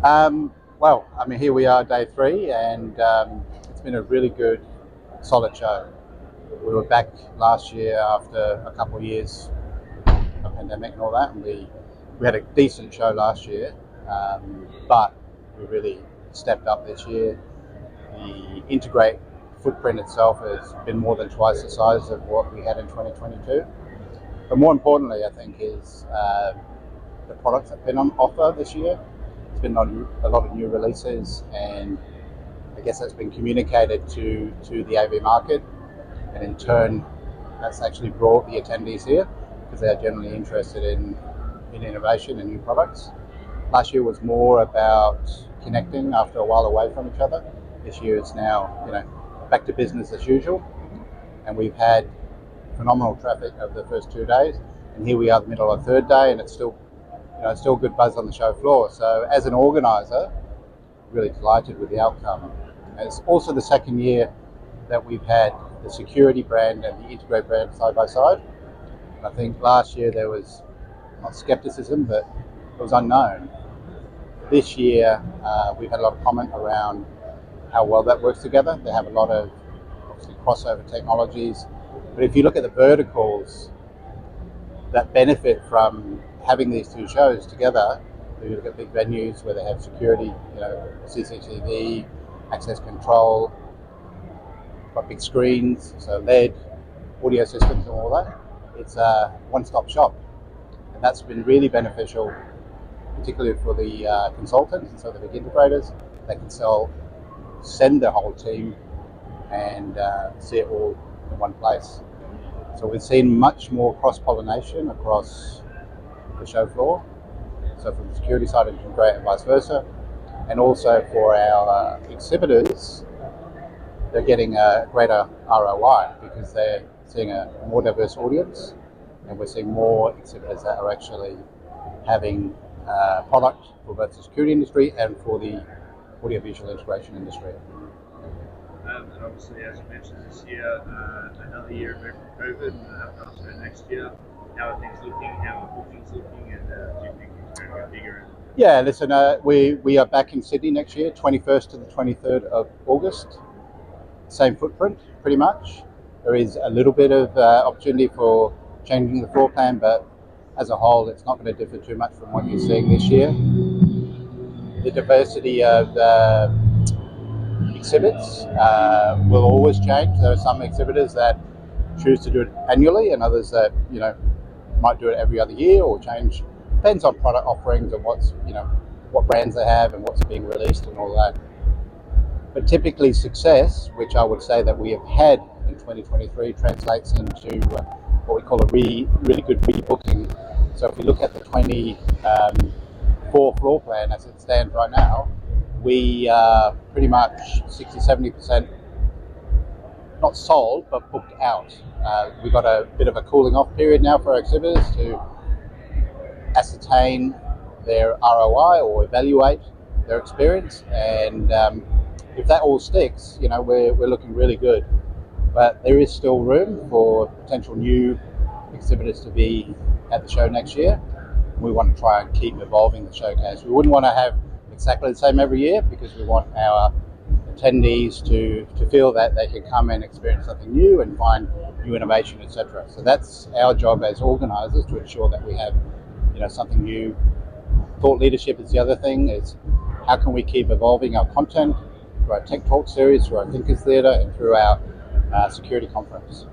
Well, I mean, here we are, day three, and it's been a really good, solid show. We were back last year after a couple of years of pandemic and all that, and we had a decent show last year, but we really stepped up this year. The Integrate footprint itself has been more than twice the size of what we had in 2022. But more importantly, I think, is the products that have been on offer this year. It's been on a lot of new releases, and I guess that's been communicated to the AV market, and in turn, that's actually brought the attendees here because they are generally interested in innovation and new products. Last year was more about connecting after a while away from each other. This year it's now, back to business as usual, and we've had phenomenal traffic over the first 2 days, and here we are, the middle of the third day, and it's still good buzz on the show floor. So as an organizer, really delighted with the outcome. And it's also the second year that we've had the security brand and the Integrate brand side by side. And I think last year there was not skepticism, but it was unknown. This year we've had a lot of comment around how well that works together. They have a lot of obviously crossover technologies, but if you look at the verticals that benefit from having these two shows together, you look at big venues where they have security, CCTV, access control, got big screens, so LED, audio systems and all that. It's a one-stop shop, and that's been really beneficial, particularly for the consultants and so the big integrators. They can send their whole team and see it all in one place. So we've seen much more cross-pollination across the show floor. So from the security side, Integrate and vice versa. And also for our exhibitors, they're getting a greater ROI because they're seeing a more diverse audience, and we're seeing more exhibitors that are actually having product for both the security industry and for the audiovisual integration industry. And obviously, as you mentioned, this year, another year back from COVID, and also next year, how are things looking? How are bookings looking? And do you think it's going to get bigger? Yeah, listen, we are back in Sydney next year, 21st to the 23rd of August. Same footprint, pretty much. There is a little bit of opportunity for changing the floor plan, but as a whole, it's not going to differ too much from what you're seeing this year. The diversity of exhibits will always change. There are some exhibitors that choose to do it annually, and others that might do it every other year or change. Depends on product offerings and what brands they have and what's being released and all that. But typically, success, which I would say that we have had in 2023, translates into what we call a really good rebooking. So if we look at the 24 floor plan as it stands right now, we are pretty much 60-70% not sold, but booked out. We've got a bit of a cooling off period now for our exhibitors to ascertain their ROI or evaluate their experience, and if that all sticks, we're looking really good. But there is still room for potential new exhibitors to be at the show next year. We want to try and keep evolving the showcase. We wouldn't want to have exactly the same every year because we want our attendees to feel that they can come and experience something new and find new innovation, etc. So that's our job as organisers, to ensure that we have something new. Thought leadership is the other thing, is how can we keep evolving our content through our Tech Talk series, through our Thinkers Theatre, and through our security conference.